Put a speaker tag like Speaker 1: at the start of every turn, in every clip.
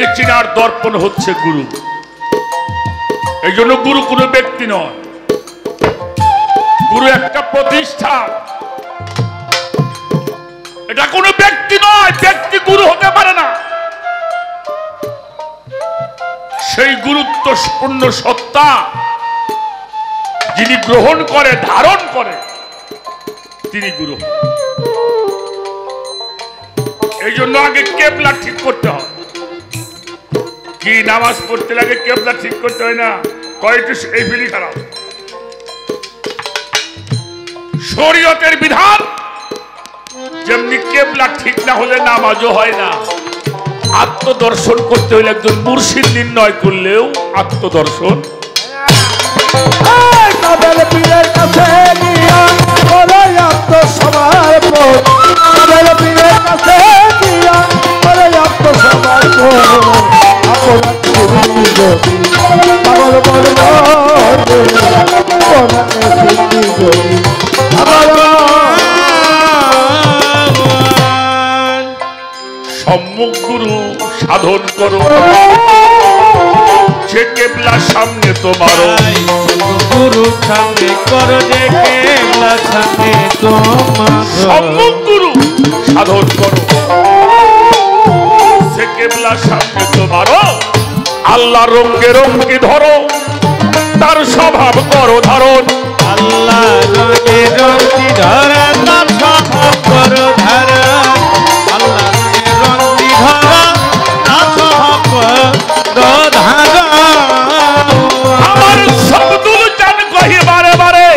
Speaker 1: নিজেকে চিনার দর্পণ হচ্ছে গুরু। এই জন্য গুরু কোনো ব্যক্তি নয়, গুরু একটা প্রতিষ্ঠান। এটা কোনো ব্যক্তি নয়, ব্যক্তি গুরু হতে পারে না। সেই গুরুত্বপূর্ণ সত্তা যিনি গ্রহণ করে, ধারণ করে, তিনি গুরু। এই জন্য আগে কেবলা ঠিক করতে হয়। কি নামাজ পড়তে লাগে কেবলা ঠিক করতে হয় না? কয়টি এই ফিলি খারাপ। শরীয়তের বিধান যেমনি কেবলা ঠিক না হলে নামাজও হয় না। আত্মদর্শন করতে হলে একজন মুর্শিদ নির্ণয় করলেও আত্মদর্শন সম্মুখ গুরু সাধন করো, যে কেবলা সামনে তোমার
Speaker 2: গুরু সামনে করো, যে কেবলা সামনে তোমার
Speaker 1: সম্মুখ গুরু সাধন করো, যে কেবলা সামনে তোমার আল্লাহ রঙ্গে রঙ্গে ধরো, তার স্বভাব করো ধারণ।
Speaker 2: আল্লাহ রঙ্গে রঙ্গে ধরো, তার স্বভাব করো ধারণ। আল্লাহ রঙ্গে ধরো, তার স্বভাব করো ধারণ।
Speaker 1: আমার শব্দুল জান কহি বারে বারে,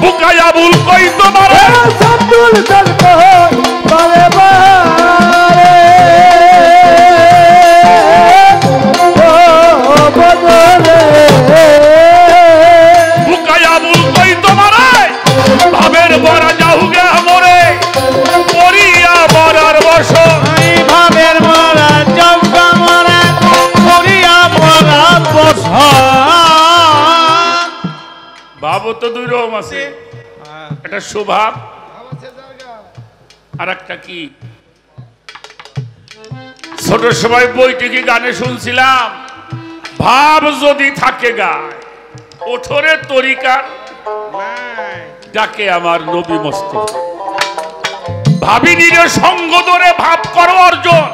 Speaker 1: বুকায়া বুল কই তোমারে
Speaker 3: শব্দুল জান কহি বারে বারে,
Speaker 1: বুকায়া বুল কই তোমারে ভাবের বরা যাহুগে আমরে করিয়া বরার বস।
Speaker 2: ভাবের বরা যাহুগে আমরে করিয়া বরার বস।
Speaker 1: ভাবও তো দুই রকম আছে, একটা স্বভাব আর একটা কি। ছোট সময় বইটিকে গানে শুনছিলাম, ভাব যদি থাকে গায় ওঠরে তরিকার ডাকে আমার নবী মস্তক। ভাবিনীর সঙ্গ ধরে ভাব করো অর্জন,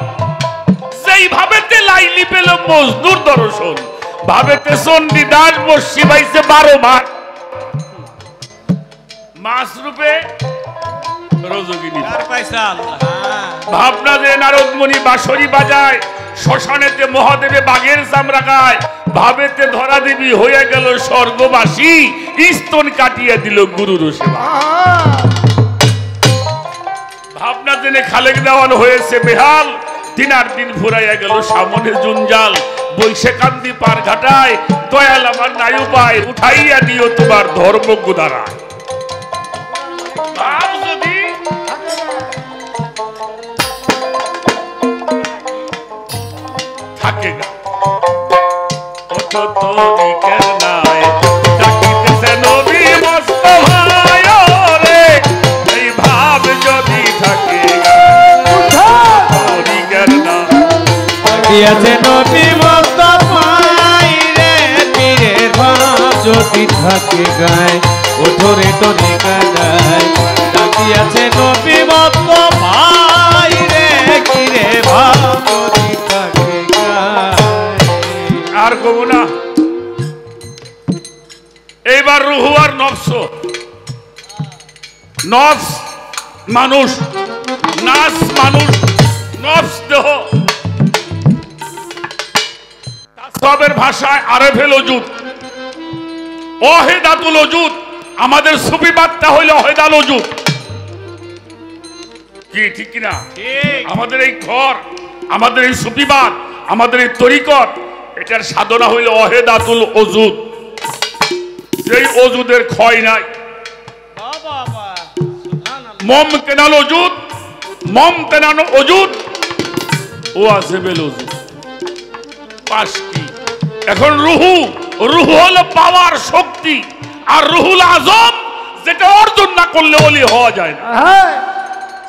Speaker 1: সেই ভাবেতে লাইলি পেল মজদুর দর্শন। ভাবেতে চন্ডী দাস বসি বাইছে 12 মাস, মাস রূপে রজগিনী। ভাবনা যে নারদমণি বাঁশরি বাজায়, শ্মশানেতে মহাদেবে বাঘের চামড়া গায়। ভাবেতে ধরা দেবী হয়ে গেল স্বর্গবাসী, স্তন কাটিয়ে দিল গুরুর সেবা। ভাবনা জেনে খালেক দেওয়ান হয়েছে বেহাল, দিনার দিন ফুরাইয়া গেল সামনে জঞ্জাল। বৈশে কান্দি পার ঘাটায়, দয়াল আমার নাই উপায়, উঠাইয়া দিও তোমার ধর্ম গোদারায়। ভাব যদি থাকে গা ওঠো তরিকের নাই, ডাকিতেছে নবী মুস্তাফা রে। এই ভাব যদি থাকে গা তরিকের নাই,
Speaker 2: ডাকিয়াছে নবী মুস্তাফা রে। পীরের ভাব যদি থাকে গায় ওঠো রে তরিকা নাই। ডাকিয়াছে নবী মুস্তাফা রে, পীরের ভাব যদি থাকে গায়।
Speaker 1: আর কব না। এইবার রুহু আর নফস। নফস মানুষ, নাস মানুষ, নফস দেহ। তাসবের ভাষায় আরেফেল ওজুদ, অহেদাতুল ওজুদ। আমাদের সুফি বার্তা হইল অহেদাল ওজুদ। কি ঠিক কিনা? আমাদের এই ঘর, আমাদের এই সুফিবাদ, আমাদের এই তরিকত, এটার সাধনা হইল অহেদাতুল ওজুদ। যেই ওজুদের ক্ষয় নাই। মম কেনাল ওজুদ, মম কেনানো ওজুদ, ও আসেবেল ওজুদ। পাঁচটি। এখন রুহু, রুহু হলো পাওয়ার শক্তি। আর রুহুল আজম যেটা অর্জন না করলে ওলি হওয়া যায় না।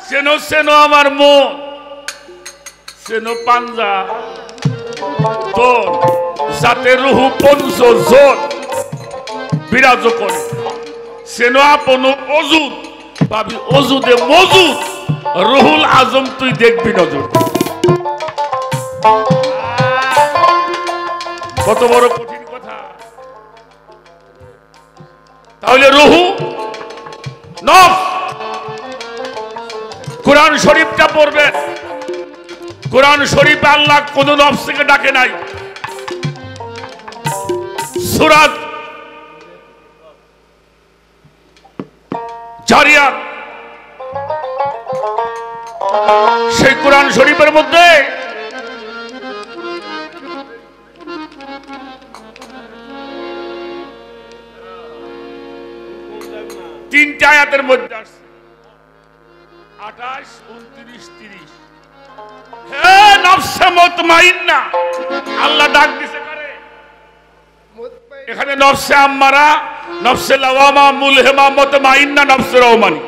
Speaker 1: সেনো সেনো আমার মন, সেনো পাঞ্জা, তো যাতে রুহু পঞ্চজন বিরাজ করে সেন আপন অজুদ ভাবি অজুদে মজুদ রুহুল আজম তুই দেখবি নজর। কত বড় কঠিন কথা। তাহলে রুহু নফস কোরআন শরীফটা পড়বেন। কোরআন শরীফে আল্লাহ কোন নফসকে ডাকে নাই। সূরা জারিয়াত সেই কোরআন শরীফের মধ্যে তিনটা আয়াতের মধ্যে আসছে 28, 29, 30। হে নফসে মুতমাইন্না, আল্লাহ ডাক দিছে কারে? এখানে নফসে আম্মারা, নফসে লাওয়ামা, মুলহিমা, মুতমাইন্না, নফসে রহমানি,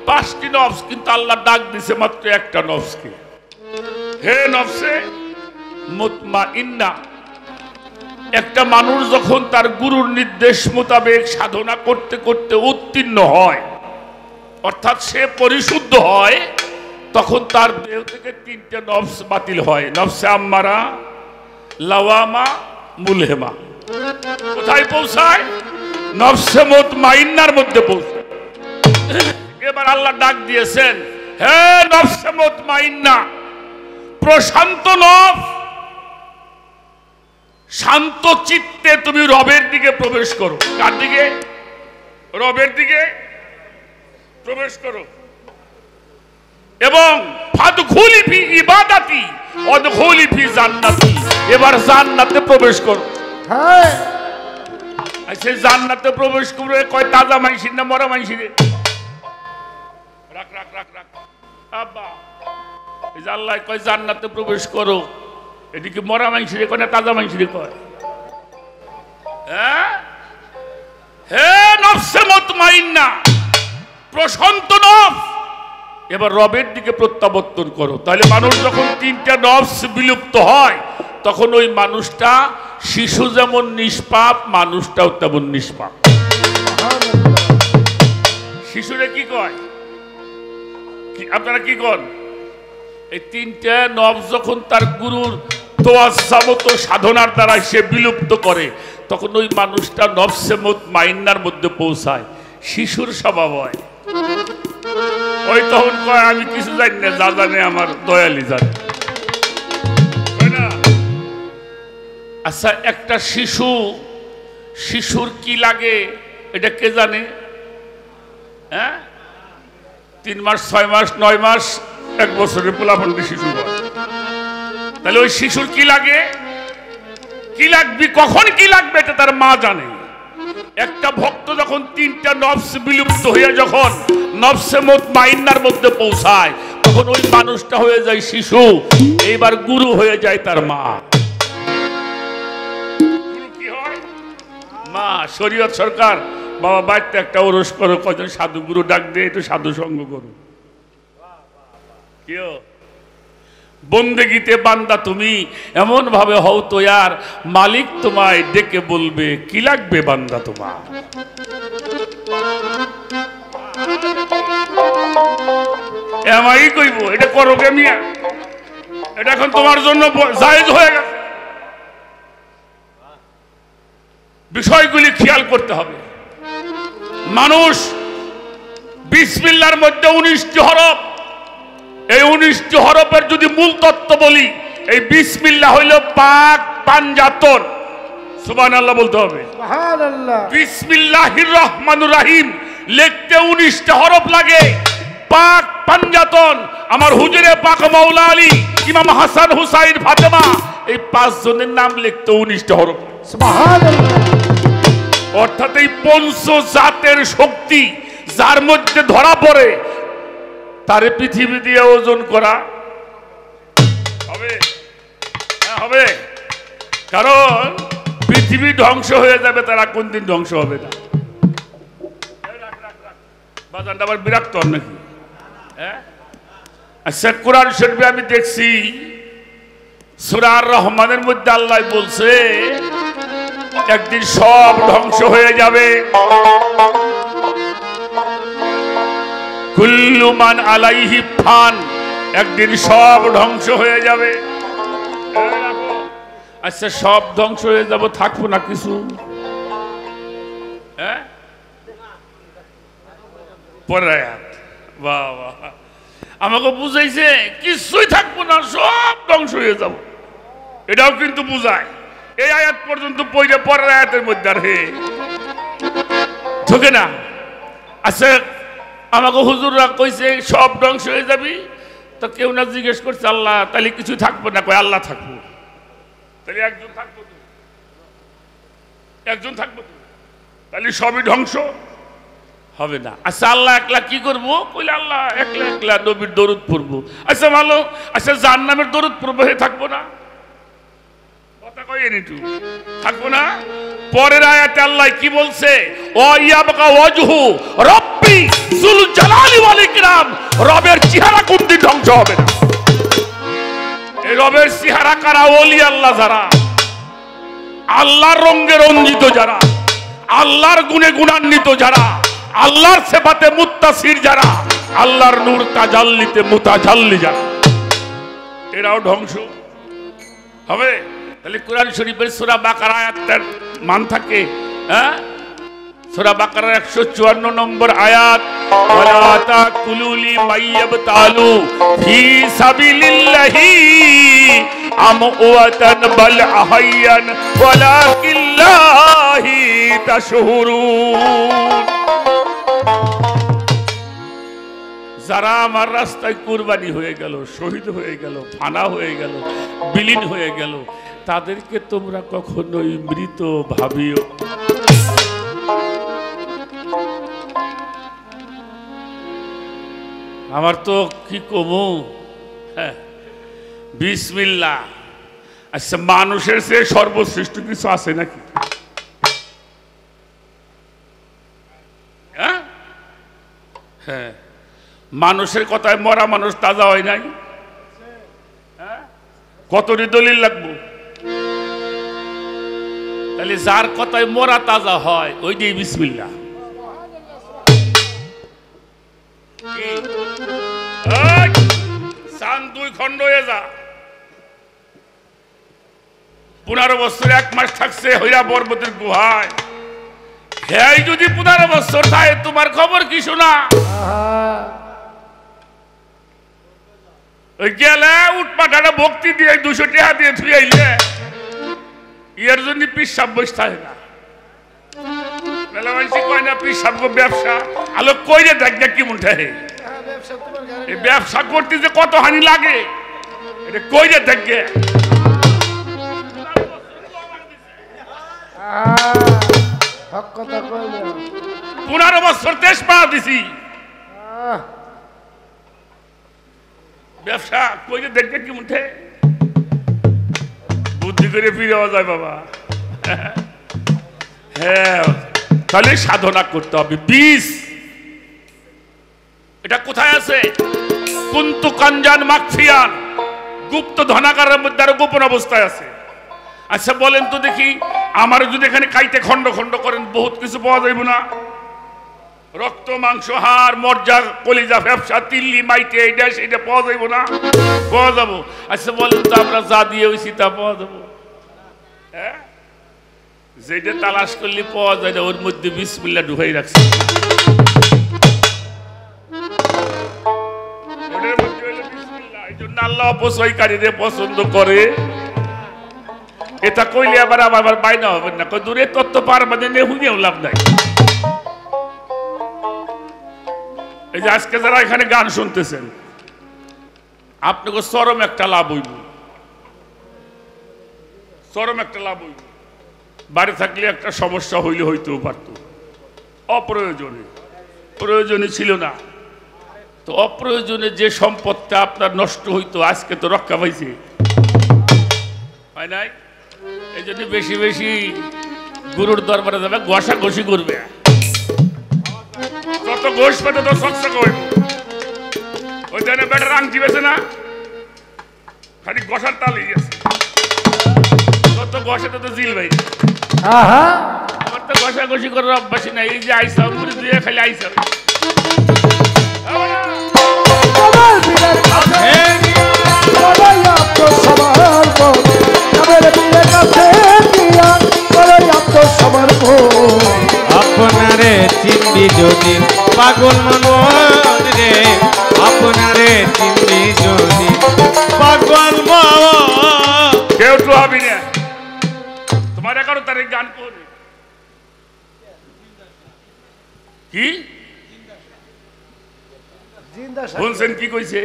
Speaker 1: 5টি নফস, কিন্তু আল্লাহ ডাক দিছে মাত্র একটা নফসকে। হে নফসে মুতমাইন্না। একটা মানুষ যখন তার গুরুর নির্দেশ মোতাবেক সাধনা করতে করতে উত্তীর্ণ হয়, অর্থাৎ সে পরিশুদ্ধ হয়, তখন তার দেহ থেকে 3টে নফস বাতিল হয়। নফসে আম্মারা, লাওয়ামা, মুলহিমা। কোথায় পৌঁছায়? নফসে মুতমাইন্নার মধ্যে পৌঁছায়। এবার আল্লাহ ডাক দিয়েছেন, হে নফসে মুতমাইন্না, প্রশান্ত নফস, শান্ত চিত্তে তুমি রবের দিকে প্রবেশ করো। কার দিকে? রবের দিকে প্রবেশ করো। এবং ফাদখুলি ফি ইবাদাতি ওয়াদখুলি ফি জান্নাতি, এবার জান্নাতে প্রবেশ করো।
Speaker 3: হ্যাঁ
Speaker 1: আচ্ছা, জান্নাতে প্রবেশ করে কয় তাজা মাইসি না মরা মাইসি রে? রাখ রাখ রাখ রাখ আব্বা, এই যে আল্লাহ কয় জান্নাতে প্রবেশ করো, এদিকে মরা মাইসি রে কয় না তাজা মাইসি রে কয়? হ্যাঁ, হে নফসে মুতমাইন্না, প্রশান্ত নফস, এবার রবের দিকে প্রত্যাবর্তন করো। তাহলে মানুষ যখন 3টা নফস বিলুপ্ত হয়, তখন ওই মানুষটা, শিশু যেমন নিষ্পাপ, মানুষটাও তেমন নিষ্পাপ। শিশুরে কি কয়? আপনারা কি কন? এই 3টে নফস যখন তার গুরুর তোয়াজ্জামত সাধনার দ্বারা সে বিলুপ্ত করে, তখন ওই মানুষটা নফসে মুতমাইন্নার মধ্যে পৌঁছায়। শিশুর স্বভাব হয়, ওই তখন কয় আমি কিছু জানি না, যা জানে আমার দয়ালি জানে। আচ্ছা, একটা শিশুর কি লাগে এটা কে জানে? হ্যাঁ, 3 মাস, 6 মাস, 9 মাস, 1 বছরের পোলাপন্ডি শিশু হয়। তাহলে ওই শিশুর কি লাগে, কি লাগবে, কখন কি লাগবে, এটা তার মা জানে। একটা ভক্ত যখন 3টা নফস বিলুপ্ত হয়ে যখন নফসে মুতমাইন্নার মধ্যে পৌঁছায়, তখন ওই মানুষটা হয়ে যায় শিশু, এইবার গুরু হয়ে যায় তার মা। গুরু কি হয়? মা। শরীয়ত সরকার, বাবা বাড়িতে একটা ওরস করো, কজন সাধু গুরু ডাক দিয়ে একটু সাধু সঙ্গ করো। কেউ বন্দেগীতে বান্দা তুমি এমন ভাবে হও তো ইয়ার, মালিক তোমায় ডেকে বলবে কি লাগবে বান্দা তোমার। এমআই কইব এটা করো কে মিয়া, এটা এখন তোমার জন্য জায়েজ হয়ে গেছে। বিষয়গুলি খেয়াল করতে হবে। মানুষ বিসমিল্লাহর মধ্যে 19টি হরফ, এই 19টি হরফের যদি মূল তত্ত্ব বলি, এই বিসমিল্লাহ হইল পাক পাঞ্জাতন। সুবহানাল্লাহ বলতে হবে।
Speaker 3: সুবহানাল্লাহ।
Speaker 1: বিসমিল্লাহির রহমানুর রহিম লিখতে 19টা হরফ লাগে। পাক পাঞ্জাতন আমার হুজুরে পাক মাওলা আলী, ইমাম হাসান, হুসাইন, ফাতেমা, এই 5 জনের নাম লিখতে 19টা হরফ।
Speaker 3: সুবহানাল্লাহ।
Speaker 1: অর্থাৎ এই পঞ্চজাতের শক্তি যার মধ্যে ধরা পড়ে, তারে পৃথিবী দিয়ে ওজন করা হবে? হ্যাঁ হবে, কারণ পৃথিবী ধ্বংস হয়ে যাবে, তারা কোনদিন ধ্বংস হবে না। বাজানটা আবার বিরক্ত হন নাকি? হ্যাঁ, আচ্ছা, কোরআন শরীফে আমি দেখছি সূরা আর রহমানের মধ্যে আল্লাহ বলছে একদিন সব ধ্বংস হয়ে যাবে। কুল্লু মান আলাইহি ফান, একদিন সব ধ্বংস হয়ে যাবে। আচ্ছা সব ধ্বংস হয়ে যাব, থাকবো না কিছু? হ্যাঁ, পরের আয়াত। বাহ বাহ, আমাকে বুঝাইছে কিছুই থাকবো না, সব ধ্বংস হয়ে যাব। এটাও কিন্তু বুঝায়। এই আয়াত পর্যন্ত পড়ে পরের আয়াতের মধ্যে আর হে ঢোকে না। আচ্ছা আমাকে হুজুররা কইছে সব ধ্বংস হয়ে যাবি, তো কেউ না জিজ্ঞেস করছে আল্লাহ তাহলে কিছু থাকবো না? কয় আল্লাহ থাকবো। তাহলে একজন থাকবো তো, একজন থাকবো তো, তাহলে সবই ধ্বংস হবে না। আচ্ছা আল্লাহ একলা কি করবো? কইলে আল্লাহ একলা একলা নবীর দরুদ পড়বো। আচ্ছা ভালো, আচ্ছা জাহান্নামের দরুদ পড়বো, হে থাকবো না? কথা কইেন একটু, থাকবো না? পরের আয়াতে আল্লাহ কি বলছে? ও ইয়াবকা ওয়াজহু রব্বি যুল জালালি ওয়াল ইকরাম, রবের চেহারা কোনদিন ধ্বংস হবে না। এই রবের চেহারা কারা? ওলি আল্লাহ যারা, আল্লাহর রঙে রঞ্জিত যারা, আল্লাহর গুণে গুণান্বিত যারা, আল্লাহর সেফাতে মুত্তাসির যারা, আল্লাহর নূর তাজাল্লিতে মুতাজাল্লি যারা, এরাও ধ্বংস হবে। তাহলে কোরআন শরীফের সূরা বাকারা আয়াতটার মান থাকে। হ্যাঁ, সূরা বাকারার 154 নম্বর আয়াত, ওয়ালা তাকুলু লিমাইয়াবতালু ফি সাবিলিল্লাহি আমওয়াতান বাল আহাইয়ান ওয়ালাকিল্লাহি তাশহুরুন। যারা আমার রাস্তায় কুরবানি হয়ে গেল, শহীদ হয়ে গেল, ফানা হয়ে গেল, বিলীন হয়ে গেল, তাদেরকে তোমরা কখনোই মৃত ভাবিও। আমার তো কি কমু, হ্যাঁ বিসমিল্লাহ। আচ্ছা মানুষের সে সর্বশ্রেষ্ঠ কিছু আছে নাকি? হ্যাঁ হ্যাঁ, মানুষের কথায় মরা মানুষ তাজা হয় নাই? কতটি দলিল লাগবো? তাহলে যার কথায় মরা তাজা হয় ওই যে বিসমিল্লাহ। সান 2 খন্ড হয়ে যা, 15 বছর 1 মাস থাকছে হইরা পর্বতের গুহায়। হ্যাঁ যদি 15 বছর থাকে, তোমার খবর কি শোনা? ওই গেলে উঠপাটাটা ভক্তি দিয়ে 200 টাকা দিয়ে থুই আইলে, এর জন্য পিসাব বসে থাকে না। মেলা মানুষ কয় না পিসাব ব্যবসা, আলো কইরে দেখ কি মনটা হে, এই ব্যবসা করতে যে কত হানি লাগে এটা কইরে দেখে। 15 বছর দেশ পাওয়া দিছি, ব্যবসা কইরে দেখে কি মনটা, বুদ্ধি করে ফিরে যায় বাবা। হ্যাঁ, তাহলে সাধনা করতে হবে। বিষ এটা কোথায় আছে? কুন্তু কাঞ্জান মাকফিয়ান, গুপ্ত ধনাগারের মধ্যে আরো গোপন অবস্থায় আছে। আচ্ছা বলেন তো দেখি, আমার যদি এখানে কাইতে খন্ড খন্ড করেন বহুত কিছু পাওয়া যাইব না? রক্ত মাংস হাড় মজ্জা কলিজা ব্যবসা তিল্লি মাইতে এইটা সেটা পাওয়া যাইব না? পাওয়া যাবো। আচ্ছা বলেন তো আমরা যা দিয়ে হইছি তা পাওয়া যাবো? হ্যাঁ, যেটা তালাশ করলে পাওয়া যায় না, ওর মধ্যে বিসমিল্লাহ ঢুকাই রাখছে। এই জন্য আল্লাহ অপচয়কারীরে পছন্দ করে। এটা কইলে আবার আমার বাইনা হবে না, দূরে তত্ত্ব পার মানে নেহুনিও লাভ নাই। এই যে আজকে যারা এখানে গান শুনতেছেন, আপনাকে চরম একটা লাভ হইব, চরম একটা লাভ হইব। বাড়ি থাকলে একটা সমস্যা হইলে হইতেও পারত, অপ্রয়োজনে, প্রয়োজনে ছিল না। তো অপ্রয়োজনে যে সম্পদটা আপনার নষ্ট হইতো আজকে তো রক্ষা পাইছে, হয় নাই? এই জন্য বেশি বেশি গুরুর দরবারে যাবে, ঘষা ঘষি করবে। যত ঘোষ পেতে তো সচ্ছা হইব। ওই জন্য বেটার আংটি বেছে না, খালি ঘষার তালেই আছে। ঘষাটা তো জিল ভাই
Speaker 3: আহা
Speaker 1: আমার তো ঘষাঘষি করার অভ্যাসই নাই এই যে আইসা মুড়ি দিয়ে খালি আইসা
Speaker 3: আমার পীরের কাছে বড়ই আত্মসমর্পণ আমার পীরের কাছে দিয়া বড়ই আত্মসমর্পণ
Speaker 2: আপনারে চিনবি যদি পাগল মন রে আপনারে চিনবি যদি পাগল মন
Speaker 1: কেউ তো হবি না তোমার 11 তারিখ গান করবে কি
Speaker 3: জিন্দা
Speaker 1: শুনছেন কি কইছে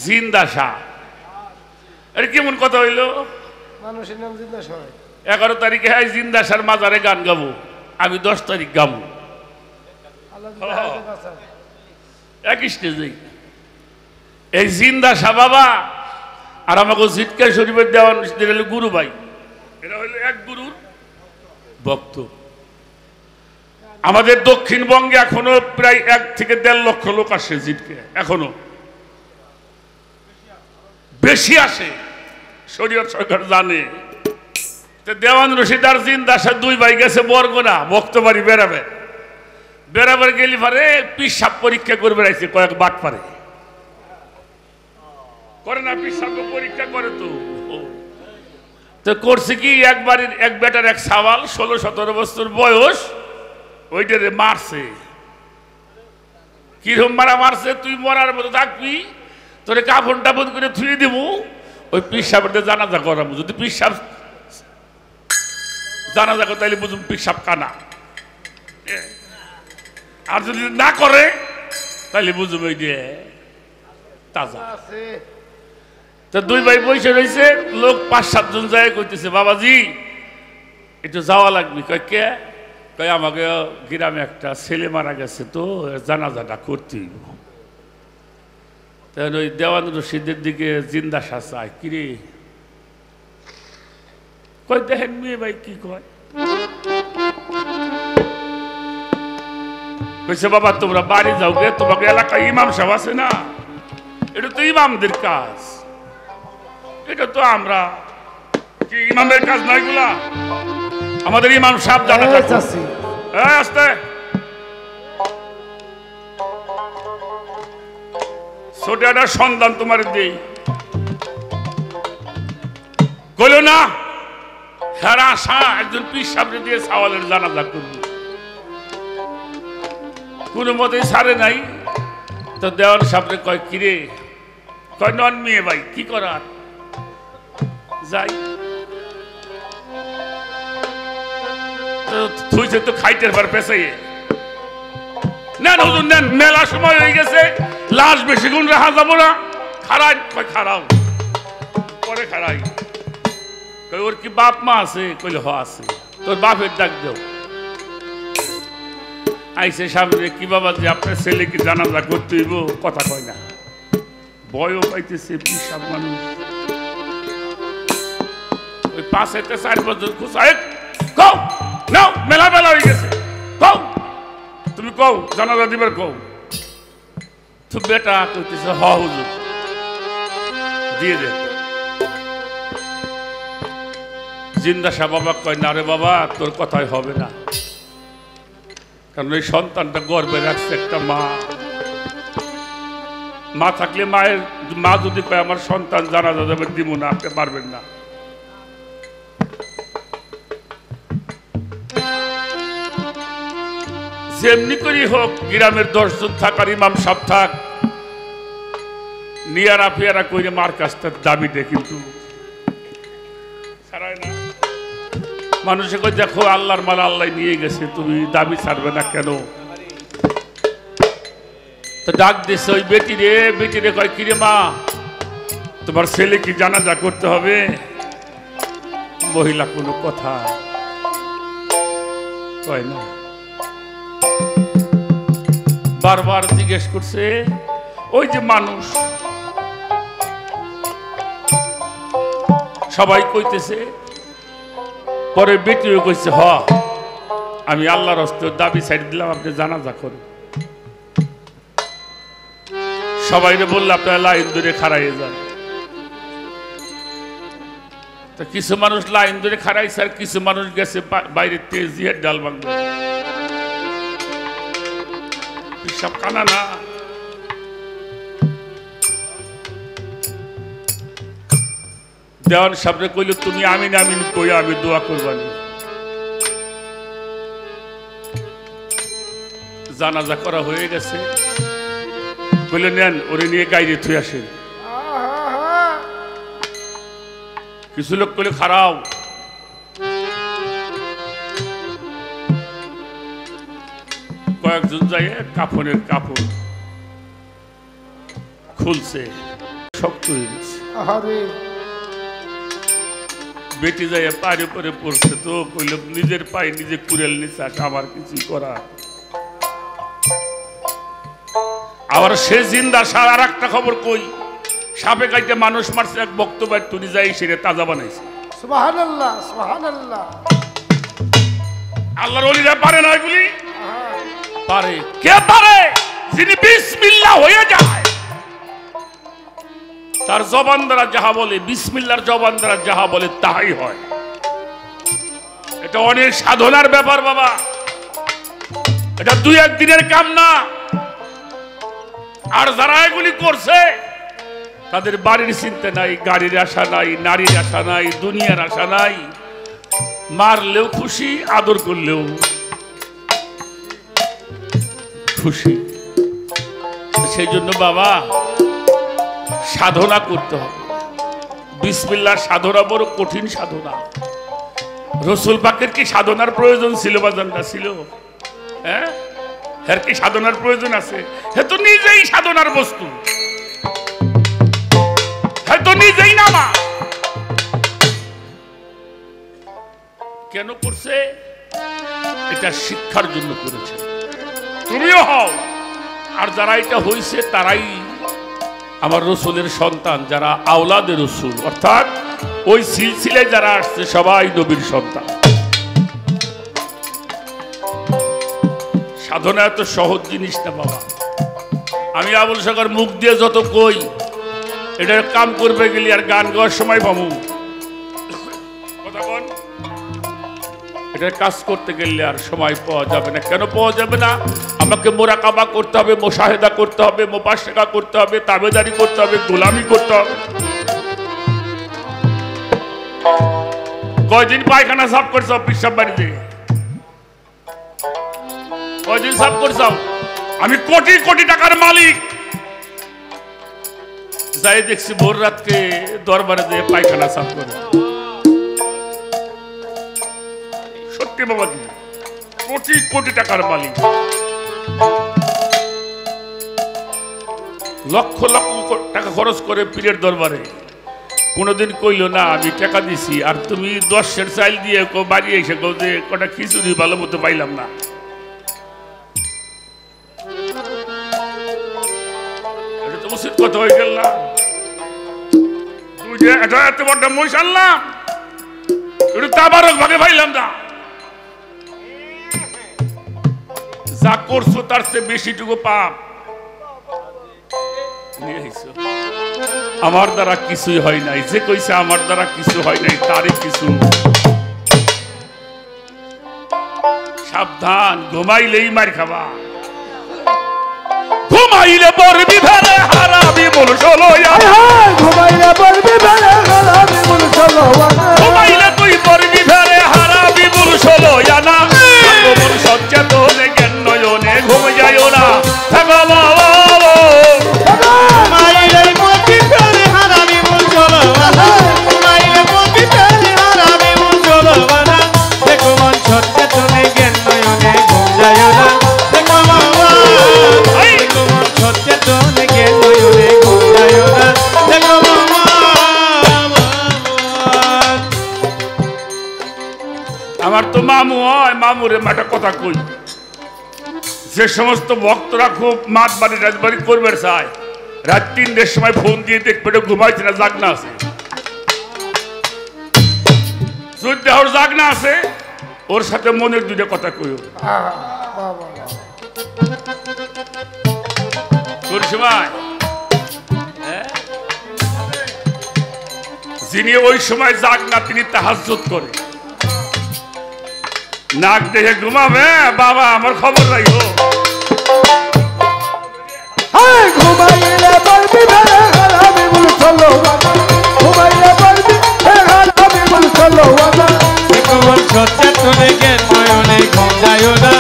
Speaker 1: জিন্দা শাহ আরে কেমন কথা হইলো
Speaker 3: মানুষের নাম জিন্দা সবাই
Speaker 1: 11 তারিখে হয় জিন্দা শাহর মাজারে গান গাবো আমি 10 তারিখ গাবো
Speaker 3: আল্লাহ যদি হায়াতে বাঁচায়।
Speaker 1: এক স্টেজে এই জিন্দা শাহ বাবা আর আমাকে জিটকা শরীফের দেওয়ান হলো গুরু ভাই এরা হইল এক গুরুর ভক্ত আমাদের দক্ষিণবঙ্গে এখনো প্রায় 1 থেকে 1.5 লক্ষ লোক আসে জিটকে এখনো বেশি আসে শরীয়ত সরকার জানে দেওয়ান রশিদ আর জিন্দা শাহ 2 ভাই গেছে বরগুনা বক্তবাড়ি বেড়াবার গেলি পারে পিসাব পরীক্ষা করবে রাইছে কয়েক বাট পারে করে না পিসাব পরীক্ষা করে তো করছে কি একবারের এক বেটার এক সাওয়াল 16-17 বছর বয়স ওইটারে মারছে কিরম মারছে তুই মরার মতো থাকবি তোরে কাফন টাফন করে থুয়ে দিব ওই পিসাবের জানাজা করাবো যদি পিসাব জানাজা করে তাইলে বুঝুন পিসাব কানা আর যদি না করে তাহলে বুঝুম ওই দিয়ে তাজা
Speaker 3: আছে
Speaker 1: তো 2 ভাই বসে রয়েছে লোক 5-7 জন যায় কইতেছে বাবাজি একটু যাওয়া লাগবে কয় কে কয় আমাকে গ্রামে একটা ছেলে মারা গেছে তো জানাজাটা করতে হইব তাহলে ওই দেওয়ান রশিদের দিকে জিন্দা শাহ চায় কিরে কয় দেখেন মেয়ে ভাই কি কয় কইছে বাবা তোমরা বাড়ি যাও গে তোমাকে এলাকায় ইমাম সাহেব আছে না এটা তো ইমামদের কাজ এটা তো আমরা কি ইমামের কাজ নয় গুলা আমাদের ইমাম সাহেব জানা
Speaker 3: এই
Speaker 1: যাচ্ছে
Speaker 3: চাচি
Speaker 1: আস্তে ছোট একটা সন্ধান তোমার দেই কইল না হেরা আশা একজন পীর সাহেব দিয়ে সাওয়ালের জানাজা করবে কোনো মতেই সারে নাই তো দেওয়ান সাহেবরে কয় কিরে কয় নন মেয়ে ভাই কি করার যাই থুইছে তো খাইতের পর পেছাইয়ে নেন হুজুর নেন মেলা সময় হয়ে গেছে লাশ বেশি গুণ রাখা যাবো না খারাই কয় খারাও পরে খারাই কই ওর কি বাপ মা আছে কইলে হ আছে তোর বাপের ডাক দেও আইসে সামনে কি বাবা যে আপনার ছেলে কি জানাজা করতে হইব কথা কয় না বয়ও পাইতেছে পিসাব মানুষ ওই 5-4 বছর খুশায় কও নাও মেলা মেলা হয়ে গেছে কও তুমি কও জানাজা দিবার কও তো বেটা কইতেছে হ হুজুর দিয়ে দে জিন্দা শাহ বাবা কয় না রে বাবা তোর কথাই হবে না কারণ ওই সন্তানটা গর্বে রাখছে একটা মা থাকলে মা যদি কয় আমার সন্তান জানাজা যাবে দিব না আপনি পারবেন না যেমনি করি হোক গ্রামের 10 জন থাকার ইমাম সাহেব থাক নিয়ারা ফিয়ারা কইরে মার কাছটা দাবি দে কিন্তু ছাড়ায় না মানুষে কই দেখো আল্লাহর মাল আল্লাহ নিয়ে গেছে তুমি দাবি ছাড়বে না কেন তো ডাক দিছে ওই বেটিরে কয় কিরে মা তোমার ছেলে কি জানাজা করতে হবে মহিলা কোনো কথা কয় না বারবার জিজ্ঞেস করছে ওই যে মানুষ সবাই কইতেছে পরে বেটিও কইছে হ আমি আল্লাহর হস্তে দাবি ছাড়ি দিলাম আপনি জানাজা করেন সবাই বললে আপনার লাইন ধরে খাড়াইয়ে যান তো কিছু মানুষ লাইন ধরে খারাইছে আর কিছু মানুষ গেছে বাইরে তেজ দিয়ে ডাল ভাঙবে সব কানা না দেওয়ান সামনে কইল তুমি আমিন আমিন কই আমি দোয়া করবানি জানাজা করা হয়ে গেছে কইল নেন ওরে নিয়ে গাইরে থুই আসেন কিছু লোক কইলে খারাপ কয়েকজন যাই কাফনের কাপড় খুলছে শক্ত হয়ে গেছে বেটি যাই পায়ের উপরে পড়ছে তো কইল নিজের পায়ে নিজে কুড়েল নিচা আমার কিছু করা আবার সে জিন্দা সার আর একটা খবর কই সাপে কাইতে মানুষ মারছে এক বক্তব্য তুই যাই সেরে তাজা বানাইছে
Speaker 3: সুবহানাল্লাহ সুবহানাল্লাহ
Speaker 1: আল্লাহর ওলিরা পারে না এগুলি পারে কে পারে যিনি বিসমিল্লাহ হয়ে যায় তার জবান দ্বারা যাহা বলে বিসমিল্লাহর জবান দ্বারা যাহা বলে তাহাই হয় এটা অনেক সাধনার ব্যাপার বাবা এটা দুই একদিনের কাম না আর যারা এগুলি করছে তাদের বাড়ির চিন্তা নাই গাড়ির আশা নাই নারীর আশা নাই দুনিয়ার আশা নাই মারলেও খুশি আদর করলেও খুশি সেই জন্য বাবা সাধনা করতে হবে বিসমিল্লাহর সাধনা বড় কঠিন সাধনা রসুল পাকের কি সাধনার প্রয়োজন ছিল বাজানটা ছিল হ্যাঁ এর কি সাধনার প্রয়োজন আছে হে তো নিজেই সাধনার বস্তু হে তো নিজেই নামা কেন করছে এটা শিক্ষার জন্য করেছে তুমিও হও আর যারা এটা হইছে তারাই আমার রসুলের সন্তান যারা আওলাদের রসুল অর্থাৎ ওই সিলসিলায় যারা আসছে সবাই নবীর সন্তান সাধনা এত সহজ জিনিস না বাবা আমি আবুল সাগর মুখ দিয়ে যত কই এটার কাম করবে গেলি আর গান গাওয়ার সময় পাবো কথা বল এটার কাজ করতে গেলে আর সময় পাওয়া যাবে না কেন পাওয়া যাবে না আমাকে মোরাকাবা করতে হবে মুশাহেদা করতে হবে মুপাশশা করতে হবে তাবেদারি করতে হবে গোলামি করতে হবে কয়দিন পায়খানা সাফ করছো পিসাব বাড়িতে কয়দিন সাফ করছো আমি কোটি কোটি টাকার মালিক যাই দেখছি ভোর রাতকে দরবারে দিয়ে পায়খানা সাফ করে সত্যি বাবাজি কোটি কোটি টাকার মালিক লক্ষ লক্ষ টাকা খরচ করে পীরের দরবারে কোনোদিন কইল না আমি টাকা দিছি আর তুমি 10 সের চাইল দিয়ে বাড়ি এসে কো যে কটা খিচুড়ি ভালো মতো পাইলাম না এটা তো উচিত কথা হয়ে গেল না তুই যে এটা এত বড় মহিষ আনলাম একটু তাবারক ভাগে পাইলাম না যা করছো তার চেয়ে বেশিটুকু পাপ আমার দ্বারা কিছুই হয় নাই যে কইছে আমার দ্বারা কিছু হয় নাই তারই কিছু সাবধান ঘুমাইলেই মার খাবা ঘুমাইলে পড়বি ভেলে হারাবি মূল ষোলো
Speaker 3: ঘুমাইলে পড়বি ভেলে হারাবি মূল ষোলো
Speaker 1: ঘুমাইলে তুই পড়বি ভেলে হারাবি মূল ষোলো জানা মন সচেতন জ্ঞান নয়নে ঘুম যায় না থাকো বাবা আমার তো মামু হয় মামুরে একটা কথা কই যে সমস্ত ভক্তরা খুব মাত বাড়ি রাজবাড়ি করবে চায় রাত 3টার সময় ফোন দিয়ে দেখবে ঘুমাইছে না জাগনা আছে যদি ওর জাগনা আছে ওর সাথে মনের দুইটা কথা কইও তোর সময় যিনি ওই সময় যাক না তিনি তাহাজ্জুদ করে নাক দেখে ঘুমাবে বাবা আমার খবর রাখো
Speaker 3: ঘুমাইলে বলবি বেড়ে হারামি বল চলো ঘুমাইলে বলবি হারামি বল চলো
Speaker 2: কেমন সচেতনে জ্ঞান নয়নে ঘুম যায় না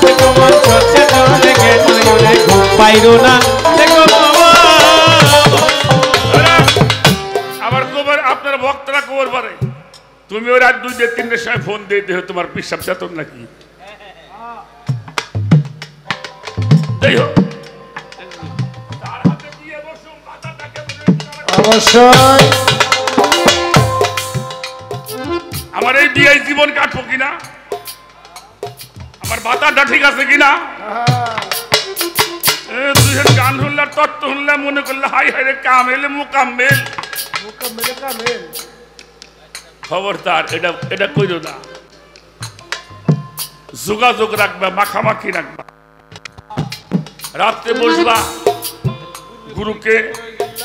Speaker 2: কেমন সচেতনে জ্ঞান নয়নে ঘুম পাইরো না
Speaker 1: আবার গোবর আপনার ভক্তরা গোবর পারে তুমি ওই রাত 2-3টার সময় ফোন দিয়ে দেহ তোমার পিসাব চেতন নাকি
Speaker 3: অবশ্যই
Speaker 1: আমার এই বিয়ে জীবন কাটবো কিনা আমার বাতাটা ঠিক আছে কিনা তুই গান শুনলাম তত্ত্ব শুনলাম মনে করলে হাই হাই রে কামেল মুকাম্মেল খবরদার এটা এটা কইরো না যোগাযোগ রাখবা মাখামাখি রাখবা রাত্রে বসবা গুরুকে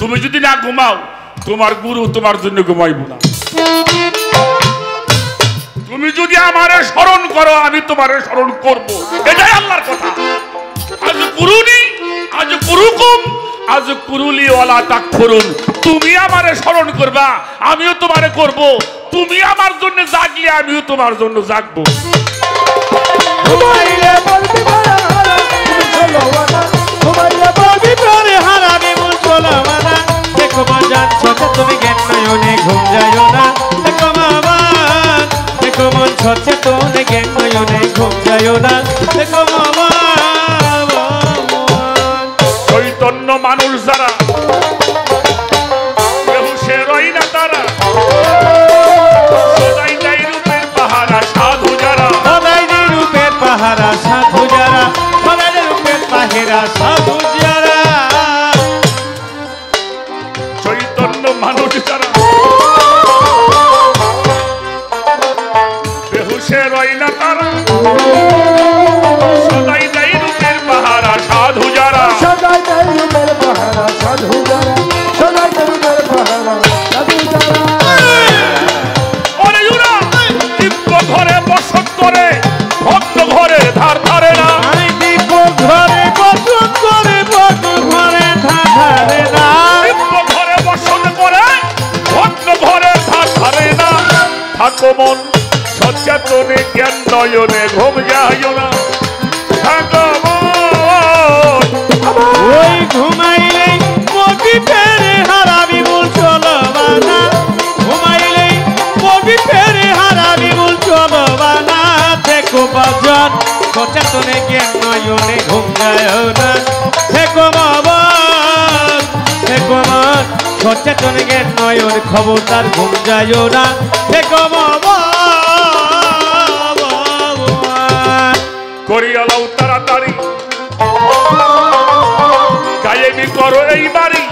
Speaker 1: তুমি যদি না ঘুমাও তোমার গুরু তোমার জন্য ঘুমাইব না তুমি যদি আমারে স্মরণ করো আমি তোমারে স্মরণ করব এটাই আল্লাহর কথা আজ গুরুনি আজ গুরুকুম আজ কুরুলি ওয়ালা তাকফুরুন তুমি আমারে স্মরণ করবা আমিও তোমারে করব তুমি আমার জন্য জাগলে আমিও তোমার জন্য জাগবো
Speaker 3: ঘুমাইলে বলবি বেড়ে হারামি বল চলো ঘুমাইলে বলবি বেড়ে হারামি বল চলো
Speaker 2: দেখো বাজান সচেতনে জ্ঞান নয়নে ঘুম যায় না দেখো মন সচেতনে জ্ঞান নয়নে ঘুম যায় না দেখো
Speaker 1: চৈতন্য মানুষ যারা সে রই না তারা সদাই নাই রূপের পাহারা সাধু যারা
Speaker 2: সদাই রূপের পাহারা সাধু যারা সদাই রূপের পাহারা সাধু যারা
Speaker 1: চৈতন্য মানুষ যারা বেহুশে রই না তারা সদাই নাই রূপের পাহারা সাধু যারা
Speaker 3: সদাই নাই রূপের পাহারা সাধু যারা সদাই নাই রূপের পাহারা সাধু যারা
Speaker 1: ওরে ইউরা দিব্য ঘরে বসত করে ভক্ত ঘরে ধার ধারে না
Speaker 2: দিব্য ঘরে বসত করে ভক্ত ঘরে ধারে না
Speaker 1: দিব্য ঘরে বসত করে ভক্ত ঘরে ধার ধারে না থাকো মন সচেতনে জ্ঞান নয়নে ঘুম যায় না থাকো মন
Speaker 2: ওই ঘুমাইলে কবি ফেরে হারাবি বল চলো বানা ঘুমাইলে কবি ফেরে হারাবি বল চলো বানা দেখো বাজান সচেতনে জ্ঞান নয়নে ঘুম যায় না দেখো বাবা দেখো মন সচেতনে জ্ঞান নয়ন খবরদার ঘুম যায় না দেখো বাবা
Speaker 1: করিয়ালাও তাড়াতাড়ি কায়েমি করো এই বাড়ি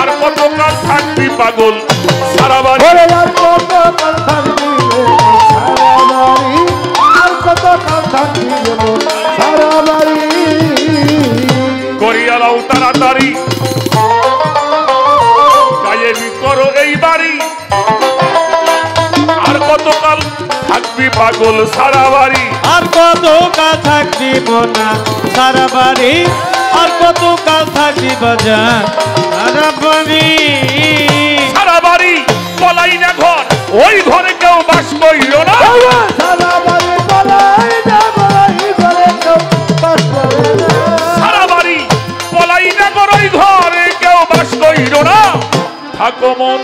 Speaker 1: আর কতকাল থাকবি পাগল সারা বাড়ি
Speaker 3: ওরে আর কত কাল থাকবি সারা বাড়ি আর কত কাল থাকবি সারা বাড়ি
Speaker 1: করিয়ালাও তাড়াতাড়ি কায়েমি করো এই বাড়ি আর কতকাল থাকবি পাগল সারা বাড়ি
Speaker 2: আর কত কাল থাকবি মোনা সারা বাড়ি আর কত কাল থাকবি বাজার সারা বাড়ি
Speaker 1: সারা বাড়ি বলাই না ঘর ওই ঘরে কেউ বাস করিল না
Speaker 3: সারা বাড়ি বলাই না বলাই করে কেউ বাস করে না
Speaker 1: সারা বাড়ি বলাই না ঘর ওই ঘরে কেউ বাস করিল না থাকো মন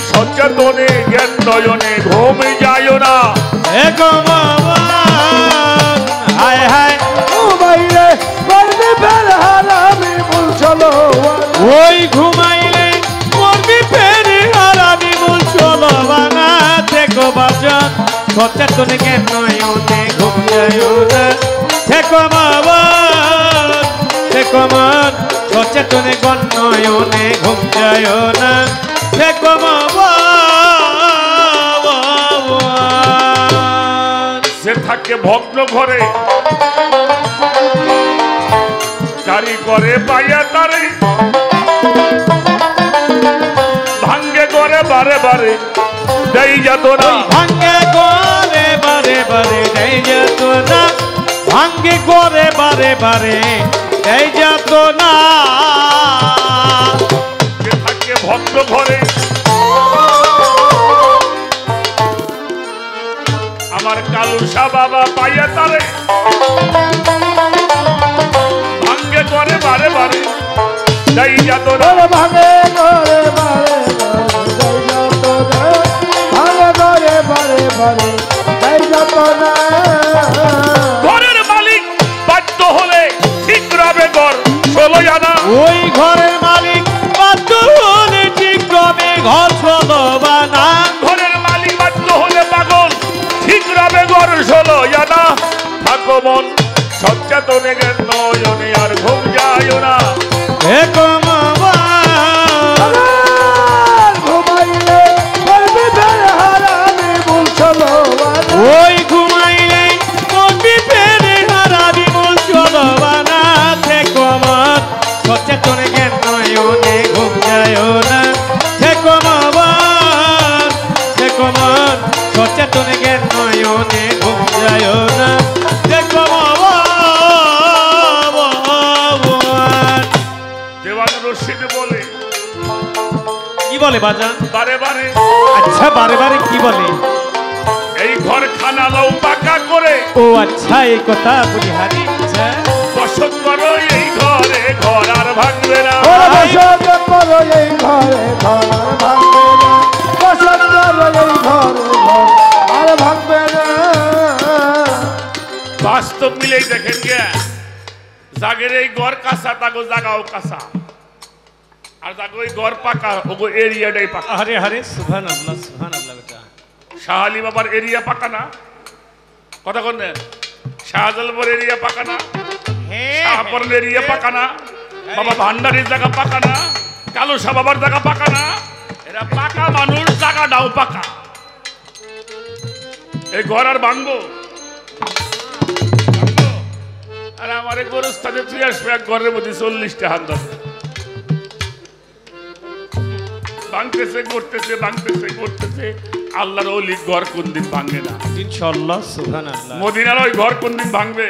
Speaker 1: সচেতনে জ্ঞান নয়নে ঘুম যায় না
Speaker 2: এগো বাবা হায় হায়
Speaker 3: ঘুমাইলে বলবি বেড়ে হারামি বল চলো
Speaker 2: ওই ঘুমাইলে মরবি ফেরে হারাবি বল চলো বানা দেখো বাজান সচেতনে জ্ঞান নয়নে ঘুম যায় না দেখো বাবা দেখো মন সচেতনে জ্ঞান নয়নে ঘুম যায় না দেখো বাবা
Speaker 1: সে থাকে ভগ্ন ঘরে গাড়ি করে পাইয়া তারে বারে বারে দেই যত না
Speaker 2: ভাঙ্গে করে বারে বারে দেই যেত না ভাঙ্গে করে বারে বারে দেই যেত না
Speaker 1: যে থাকে ভক্ত ঘরে আমার কালুসা বাবা পাইয়া তারে ভাঙ্গে করে বারে বারে দেই যত না
Speaker 3: ভাঙে করে বারে বারে বারে বারে তাই যত না
Speaker 1: ঘরের মালিক বাধ্য হলে ঠিক রবে ঘর 16 আনা
Speaker 2: ওই ঘরের মালিক বাধ্য হলে ঠিক রবে ঘর 16 আনা
Speaker 1: ঘরের মালিক বাধ্য হলে পাগল ঠিক রবে ঘর 16 আনা থাকো মন সচেতনে জ্ঞান নয়নে আর ঘুম যায় না
Speaker 3: ঘুমাইলে বলবি ফের হারামি বলছলো
Speaker 2: ওই ঘুমাইলে বলবি ফেরে হারাবি মূল চলবানা থেকো আমার সচেতনে জ্ঞান নয়নে ঘুম যায় না থেকো আমার সচেতনে জ্ঞান নয়নে ঘুম যায় না থেকো
Speaker 1: দেওয়ান রশিদ বলে
Speaker 2: কি বলে বাজান
Speaker 1: বারে বারে
Speaker 2: আচ্ছা বারে বারে কি বলে
Speaker 1: এই ঘর খানা লাউ পাকা করে
Speaker 2: ও আচ্ছা এই কথা বুঝিহারি আচ্ছা
Speaker 1: বসত করো এই ঘরে ঘর আর ভাঙবে না
Speaker 3: বসত করো এই ঘরে ঘর আর ভাঙবে না বসত করো এই ঘরে ঘর আর ভাঙবে না
Speaker 1: বাস্তব মিলেই দেখেন গে জাগের এই ঘর কাঁচা তাগো জাগাও কাঁচা আর জাগো এই ঘর পাকা ওগো এরিয়াটাই পাকা
Speaker 2: আরে আরে সুবহানাল্লাহ বেটা
Speaker 1: শাহ আলী বাবার এরিয়া পাকা না কথা কোন শাহজালালপুর এরিয়া পাকা না শাহপুর এরিয়া পাকা না বাবা ভান্ডারির জায়গা পাকা না কালু শাহ বাবার জায়গা পাকা না এরা পাকা মানুষ জায়গাটাও পাকা এই ঘর আর ভাঙবো আর আমার গোরস্থানে তুই আসবে এক ঘরের মধ্যে 40টা হাত ধরে ভাঙতেছে করতেছে আল্লাহর ওলি ঘর কোন দিন ভাঙবে না
Speaker 2: ইনশাআল্লাহ সুবহানাল্লাহ
Speaker 1: মদিনার ওই ঘর কোন দিন ভাঙবে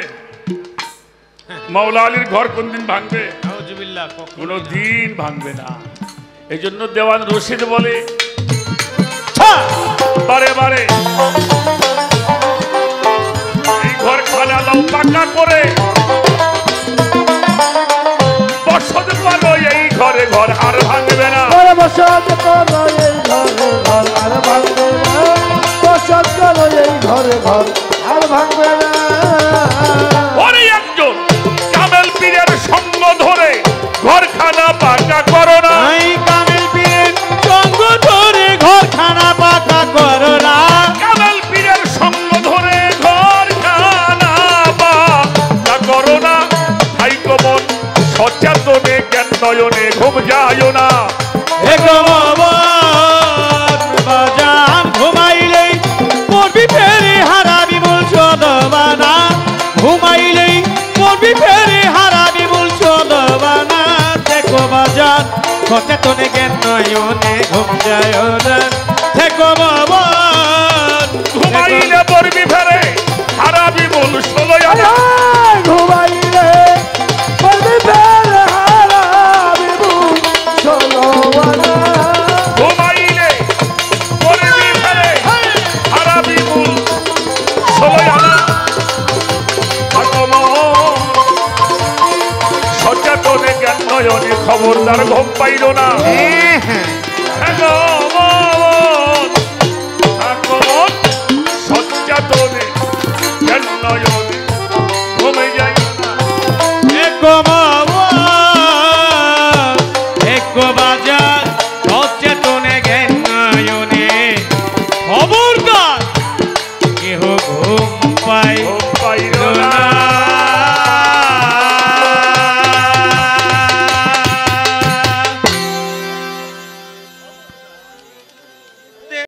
Speaker 1: মাওলা আলীর ঘর কোন দিন ভাঙবে
Speaker 2: নাউজুবিল্লাহ
Speaker 1: কোনো দিন ভাঙবে না এই জন্য দেওয়ান রশিদ বলে বারে বারে এই ঘর খানা দাও পাকা করে বসত পারো এই ঘরে ঘর আর ভাঙবে না
Speaker 3: বসত করো এই ঘরে ঘর আর ভাঙবে না বসত করো এই ঘরে ঘর আর ভাঙবে না
Speaker 1: ওরে একজন কামেল পীরের সঙ্গ ধরে ঘরখানা পাকা করো না
Speaker 2: এই কামেল পীরের সঙ্গ ধরে ঘরখানা পাকা করো না
Speaker 1: কামেল পীরের সঙ্গ ধরে ঘরখানা পাকা করো না থাইকো মন সচেতনে জ্ঞান নয়নে ঘুম যায় না
Speaker 2: বাজান ঘুমাইলেই পড়বি ফেরে হারাবি মূল চলবানা ঘুমাইলেই পড়বি ফেরে হারাবি মূল চলবানা দেখো বাজান সচেতনে জ্ঞান নয়নে ঘুম যায় না দেখো বাবান
Speaker 1: ঘুমাইলে পড়বি ফেরে হারাবি মূল 16 আনা
Speaker 3: ঘুমাইলে বলবি ফের হারাবি মূল চলো
Speaker 1: ঘুমাইলে পড়বি ফেরে হারাবি মূল 16 আনা সচেতনে জ্ঞান নয়নে খবরদার ঘুম পাইল না